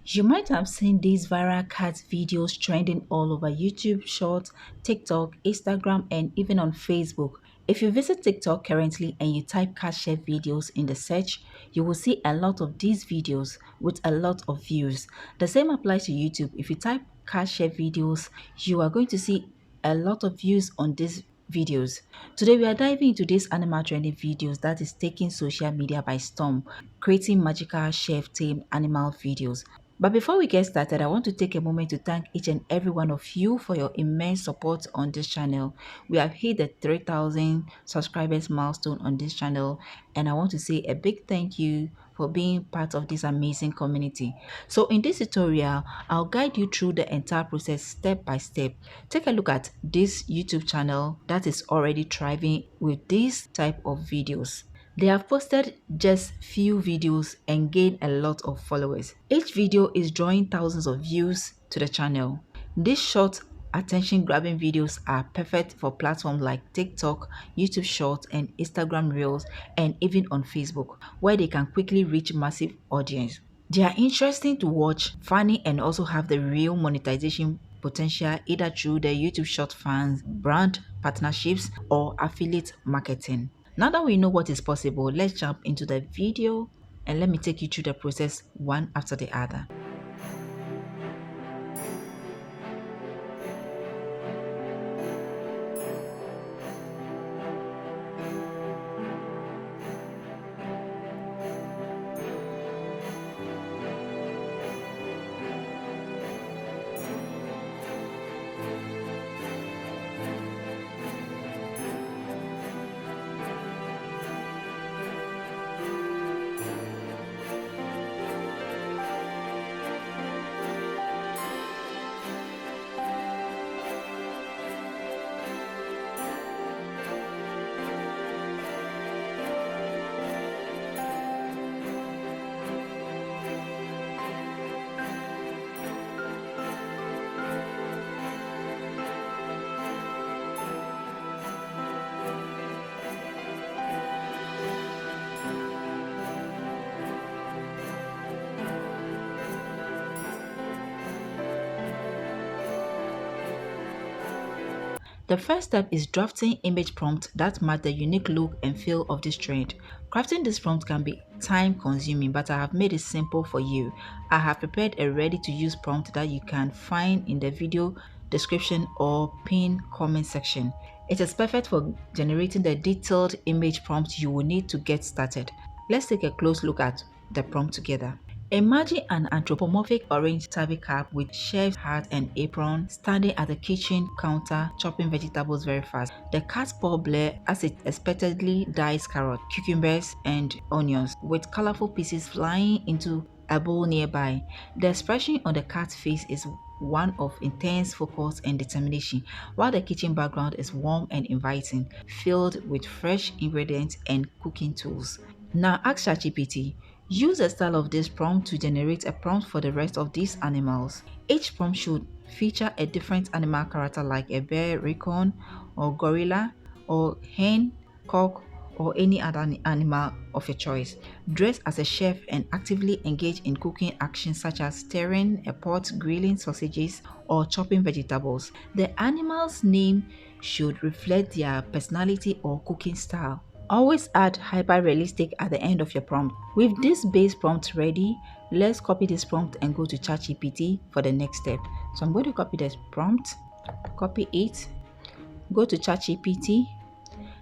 You might have seen these viral cat videos trending all over YouTube Shorts, TikTok, Instagram, and even on Facebook. If you visit TikTok currently and you type cat share videos in the search, you will see a lot of these videos with a lot of views. The same applies to YouTube. If you type cat share videos, you are going to see a lot of views on these videos. Today we are diving into these animal trending videos that is taking social media by storm, creating magical chef themed animal videos. But before we get started, I want to take a moment to thank each and every one of you for your immense support on this channel. We have hit the 3,000 subscribers milestone on this channel, and I want to say a big thank you for being part of this amazing community. So in this tutorial, I'll guide you through the entire process step by step. Take a look at this YouTube channel that is already thriving with this type of videos. They have posted just few videos and gained a lot of followers. Each video is drawing thousands of views to the channel. These short attention grabbing videos are perfect for platforms like TikTok, YouTube Shorts, and Instagram Reels, and even on Facebook, where they can quickly reach massive audience. They are interesting to watch, funny, and also have the real monetization potential either through the YouTube short fans, brand partnerships, or affiliate marketing. Now that we know what is possible, let's jump into the video and let me take you through the process one after the other. The first step is drafting image prompts that match the unique look and feel of this trend. Crafting this prompt can be time consuming, but I have made it simple for you. I have prepared a ready to use prompt that you can find in the video description or pinned comment section. It is perfect for generating the detailed image prompt you will need to get started. Let's take a close look at the prompt together. Imagine an anthropomorphic orange tabby cat with chef's hat and apron standing at the kitchen counter chopping vegetables very fast. The cat's paw blare as it expectedly dice carrots, cucumbers, and onions, with colorful pieces flying into a bowl nearby. The expression on the cat's face is one of intense focus and determination, while the kitchen background is warm and inviting, filled with fresh ingredients and cooking tools. Now ask ChatGPT. Use the style of this prompt to generate a prompt for the rest of these animals. Each prompt should feature a different animal character like a bear, raccoon, or gorilla, or hen, cock, or any other animal of your choice. Dress as a chef and actively engage in cooking actions such as stirring a pot, grilling sausages, or chopping vegetables. The animal's name should reflect their personality or cooking style. Always add hyper-realistic at the end of your prompt. With this base prompt ready, let's copy this prompt and go to ChatGPT for the next step. So I'm going to copy this prompt, copy it, go to ChatGPT.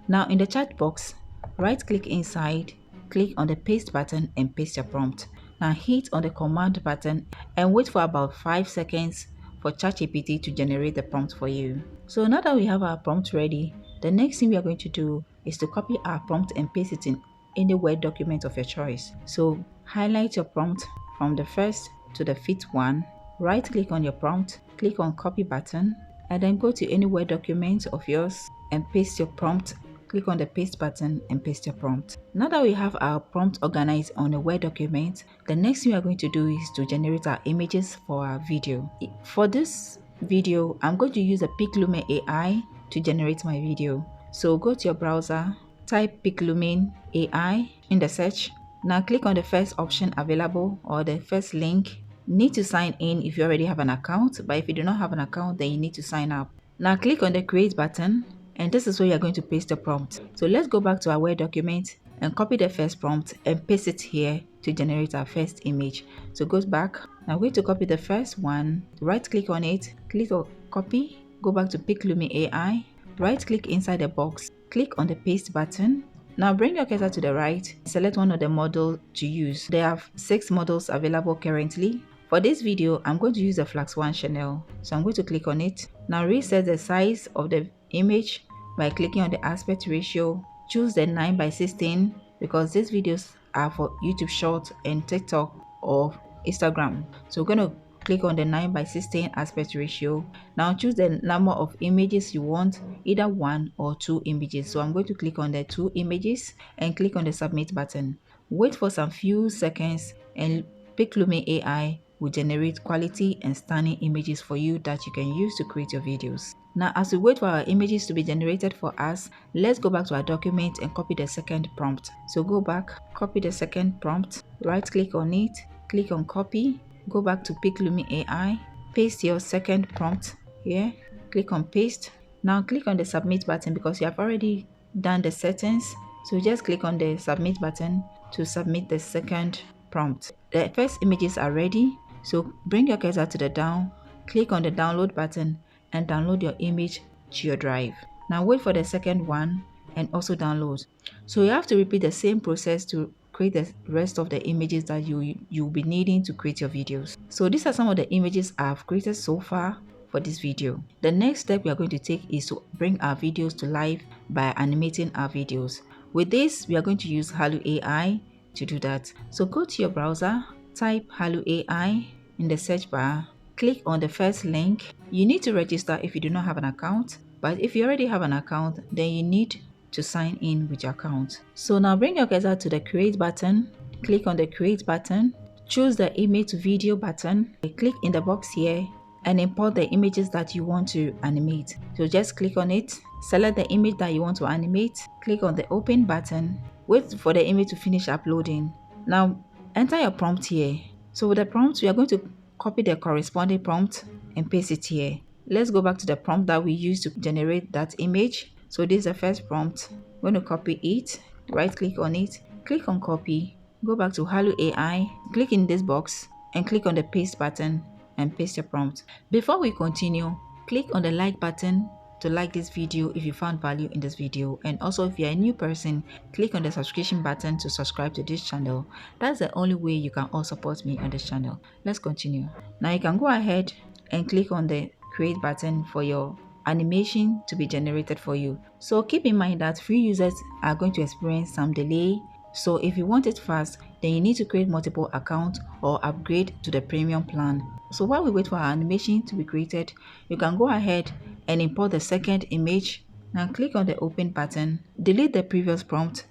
Now in the chat box, right click inside, click on the paste button and paste your prompt. Now hit on the command button and wait for about 5 seconds for ChatGPT to generate the prompt for you. So now that we have our prompt ready, the next thing we are going to do is to copy our prompt and paste it in any Word document of your choice. So highlight your prompt from the first to the fifth one, right click on your prompt, click on copy button, and then go to any Word document of yours and paste your prompt. Click on the paste button and paste your prompt. Now that we have our prompt organized on a Word document, the next thing we are going to do is to generate our images for our video. For this video, I'm going to use a Pixlume AI to generate my video. So go to your browser, type Pixlume AI in the search. Now click on the first option available or the first link need to sign in if you already have an account, but if you do not have an account, then you need to sign up. Now click on the create button, and this is where you're going to paste the prompt. So let's go back to our Word document and copy the first prompt and paste it here to generate our first image. So go back. Now we're going to copy the first one, right click on it, click on copy, go back to Pixar AI, right click inside the box, click on the paste button. Now bring your cursor to the right, select one of the models to use. They have 6 models available currently. For this video, I'm going to use the Flax One Chanel. So I'm going to click on it. Now reset the size of the image by clicking on the aspect ratio. Choose the 9:16 because these videos are for YouTube Shorts and TikTok or Instagram. So we're going to click on the 9:16 aspect ratio. Now choose the number of images you want, either 1 or 2 images. So I'm going to click on the 2 images and click on the submit button. Wait for some few seconds and Pixar AI will generate quality and stunning images for you that you can use to create your videos. Now, as we wait for our images to be generated for us, let's go back to our document and copy the second prompt. So go back, copy the second prompt, right click on it, click on copy, go back to Pixar AI, paste your second prompt here, click on paste. Now click on the submit button because you have already done the settings. So just click on the submit button to submit the second prompt. The first images are ready, so bring your cursor to the down, click on the download button and download your image to your drive. Now wait for the second one and also download. So you have to repeat the same process to create the rest of the images that you'll be needing to create your videos. So these are some of the images I've created so far for this video. The next step we are going to take is to bring our videos to life by animating our videos. With this, we are going to use Halo AI to do that. So go to your browser, type Halo AI in the search bar, click on the first link. You need to register if you do not have an account, but if you already have an account, then you need to sign in with your account. So now bring your cursor to the create button, click on the create button, choose the image to video button, click in the box here and import the images that you want to animate. So just click on it, select the image that you want to animate, click on the open button, wait for the image to finish uploading. Now enter your prompt here. So with the prompt, we are going to copy the corresponding prompt and paste it here. Let's go back to the prompt that we used to generate that image. So this is the first prompt. I'm going to copy it, right click on it, click on copy, go back to Halo AI, click in this box and click on the paste button and paste your prompt. Before we continue, click on the like button to like this video if you found value in this video, and also if you're a new person, click on the subscription button to subscribe to this channel. That's the only way you can all support me on this channel. Let's continue. Now you can go ahead and click on the create button for your animation to be generated for you. So keep in mind that free users are going to experience some delay. So if you want it fast, then you need to create multiple accounts or upgrade to the premium plan. So while we wait for our animation to be created, you can go ahead and import the second image. Now click on the open button, delete the previous prompt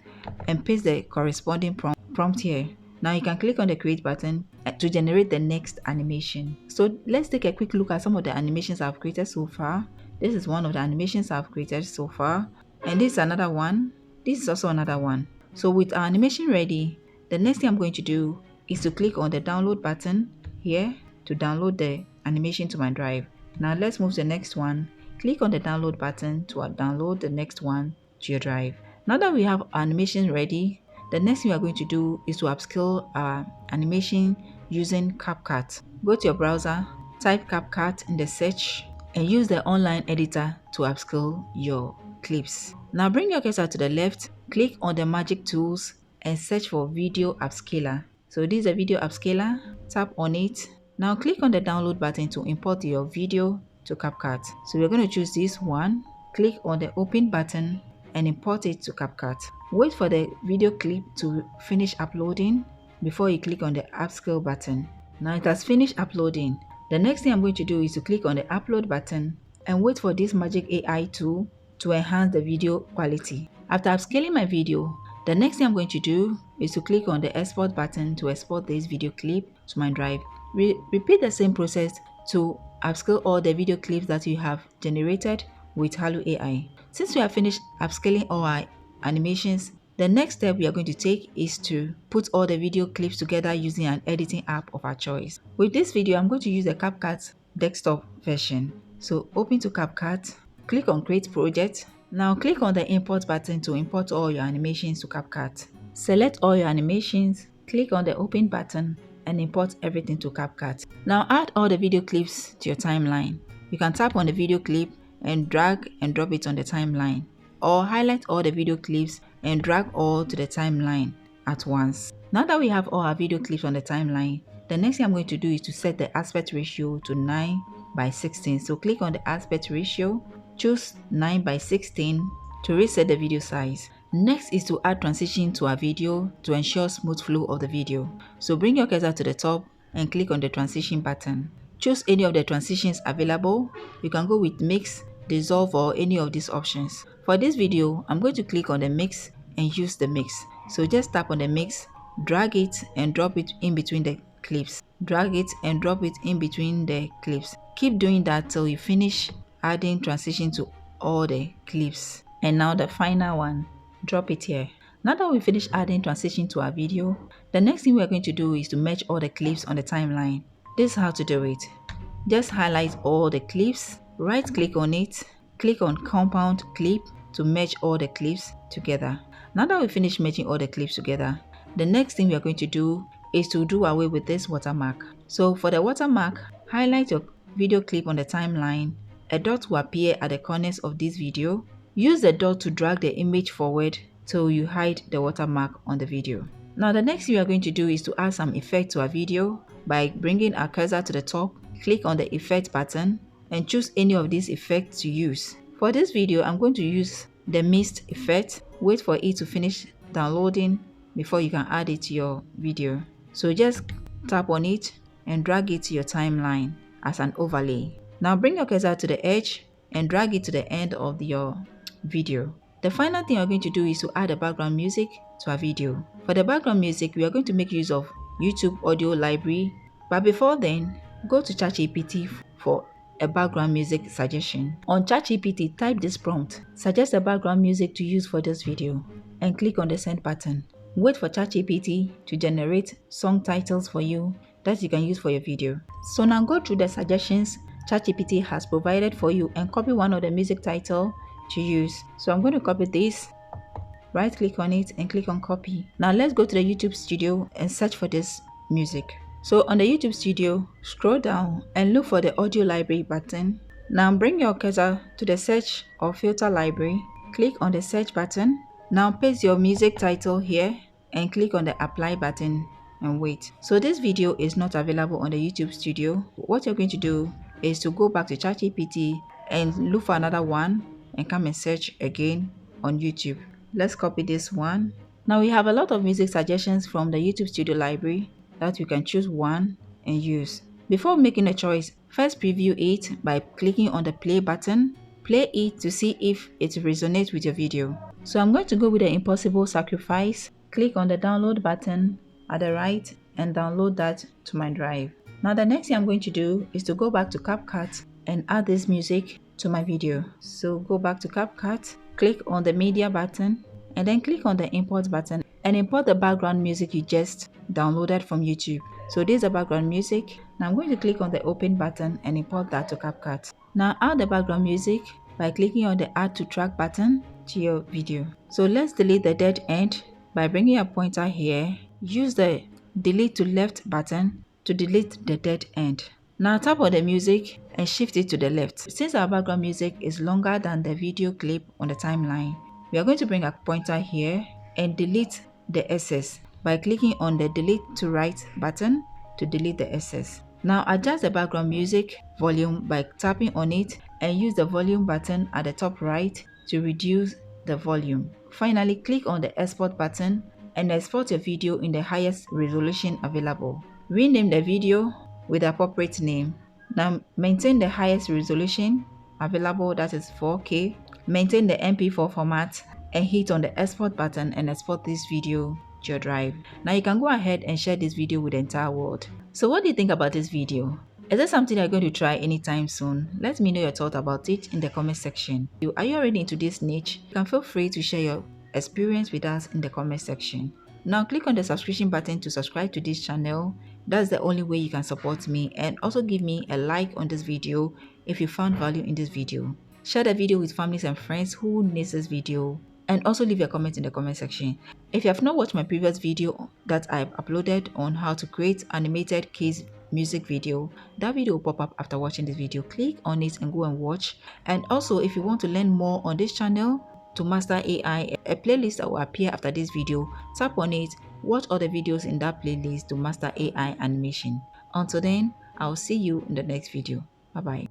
and paste the corresponding prompt here. Now you can click on the create button to generate the next animation. So let's take a quick look at some of the animations I've created so far. This is one of the animations I've created so far, and this is another one. This is also another one. So with our animation ready, the next thing I'm going to do is to click on the download button here to download the animation to my drive. Now let's move to the next one. Click on the download button to download the next one to your drive. Now that we have our animation ready, the next thing we are going to do is to upscale our animation using CapCut. Go to your browser, type CapCut in the search, and use the online editor to upscale your clips. Now bring your cursor to the left, click on the magic tools and search for video upscaler. So this is a video upscaler, tap on it. Now click on the download button to import your video to CapCut. So we're going to choose this one, click on the open button and import it to CapCut. Wait for the video clip to finish uploading before you click on the upscale button. Now it has finished uploading. The next thing I'm going to do is to click on the upload button and wait for this magic AI tool to enhance the video quality. After upscaling my video, the next thing I'm going to do is to click on the export button to export this video clip to my drive. Repeat the same process to upscale all the video clips that you have generated with Halo AI. Since we have finished upscaling all our animations, The next step we are going to take is to put all the video clips together using an editing app of our choice. With this video, I'm going to use the CapCut desktop version. So open to CapCut, click on Create Project. Now click on the Import button to import all your animations to CapCut. Select all your animations, click on the Open button and import everything to CapCut. Now add all the video clips to your timeline. You can tap on the video clip and drag and drop it on the timeline, or highlight all the video clips and drag all to the timeline at once. Now that we have all our video clips on the timeline, the next thing I'm going to do is to set the aspect ratio to 9:16. So click on the aspect ratio, choose 9:16 to reset the video size. Next is to add transition to our video to ensure smooth flow of the video. So bring your cursor to the top and click on the transition button. Choose any of the transitions available. You can go with mix, dissolve, or any of these options. For this video, I'm going to click on the mix and use the mix. So just tap on the mix, drag it and drop it in between the clips. Drag it and drop it in between the clips. Keep doing that till you finish adding transition to all the clips. And now the final one, drop it here. Now that we finish adding transition to our video, the next thing we are going to do is to merge all the clips on the timeline. This is how to do it. Just highlight all the clips, right click on it, click on compound clip to merge all the clips together. Now that we finish merging all the clips together, the next thing we are going to do is to do away with this watermark. So for the watermark, highlight your video clip on the timeline. A dot will appear at the corners of this video. Use the dot to drag the image forward till you hide the watermark on the video. Now the next thing we are going to do is to add some effect to our video by bringing our cursor to the top, click on the effect button and choose any of these effects to use. For this video, I'm going to use the mist effect. Wait for it to finish downloading before you can add it to your video. So just tap on it and drag it to your timeline as an overlay. Now bring your cursor to the edge and drag it to the end of your video. The final thing we're going to do is to add a background music to our video. For the background music, we are going to make use of YouTube audio library. But before then, go to ChatGPT for a background music suggestion. On ChatGPT, type this prompt, suggest a background music to use for this video, and click on the send button. Wait for ChatGPT to generate song titles for you that you can use for your video. So now go through the suggestions ChatGPT has provided for you and copy one of the music title to use. So I'm going to copy this, right click on it and click on copy. Now let's go to the YouTube studio and search for this music. So on the YouTube studio, scroll down and look for the audio library button. Now bring your cursor to the search or filter library, click on the search button. Now paste your music title here and click on the apply button and wait. So this video is not available on the YouTube studio. What you're going to do is to go back to ChatGPT and look for another one and come and search again on YouTube. Let's copy this one. Now we have a lot of music suggestions from the YouTube Studio library that you can choose one and use. Before making a choice, first preview it by clicking on the play button. Play it to see if it resonates with your video. So I'm going to go with the Impossible Sacrifice. Click on the download button at the right and download that to my drive. Now the next thing I'm going to do is to go back to CapCut and add this music to my video. So go back to CapCut, click on the media button and then click on the import button and import the background music you just downloaded from YouTube. So this is the background music. Now I'm going to click on the open button and import that to CapCut. Now add the background music by clicking on the add to track button to your video. So let's delete the dead end by bringing a pointer here. Use the delete to left button to delete the dead end. Now tap on the music and shift it to the left. Since our background music is longer than the video clip on the timeline, we are going to bring a pointer here and delete the excess by clicking on the delete to right button to delete the excess. Now adjust the background music volume by tapping on it and use the volume button at the top right to reduce the volume. Finally, click on the export button and export your video in the highest resolution available. Rename the video with the appropriate name. Now maintain the highest resolution available, that is 4K. Maintain the MP4 format and hit on the export button and export this video to your drive. Now you can go ahead and share this video with the entire world. So what do you think about this video? Is there something you're going to try anytime soon? Let me know your thoughts about it in the comment section. Are you already into this niche? You can feel free to share your experience with us in the comment section. Now click on the subscription button to subscribe to this channel. That's the only way you can support me, and also give me a like on this video if you found value in this video. Share the video with families and friends who needs this video, and also leave a comment in the comment section. If you have not watched my previous video that I've uploaded on how to create animated kids music video, that video will pop up after watching this video. Click on it and go and watch. And also, if you want to learn more on this channel to master AI, a playlist that will appear after this video, tap on it, watch other videos in that playlist to master AI animation. Until then, I'll see you in the next video. Bye bye.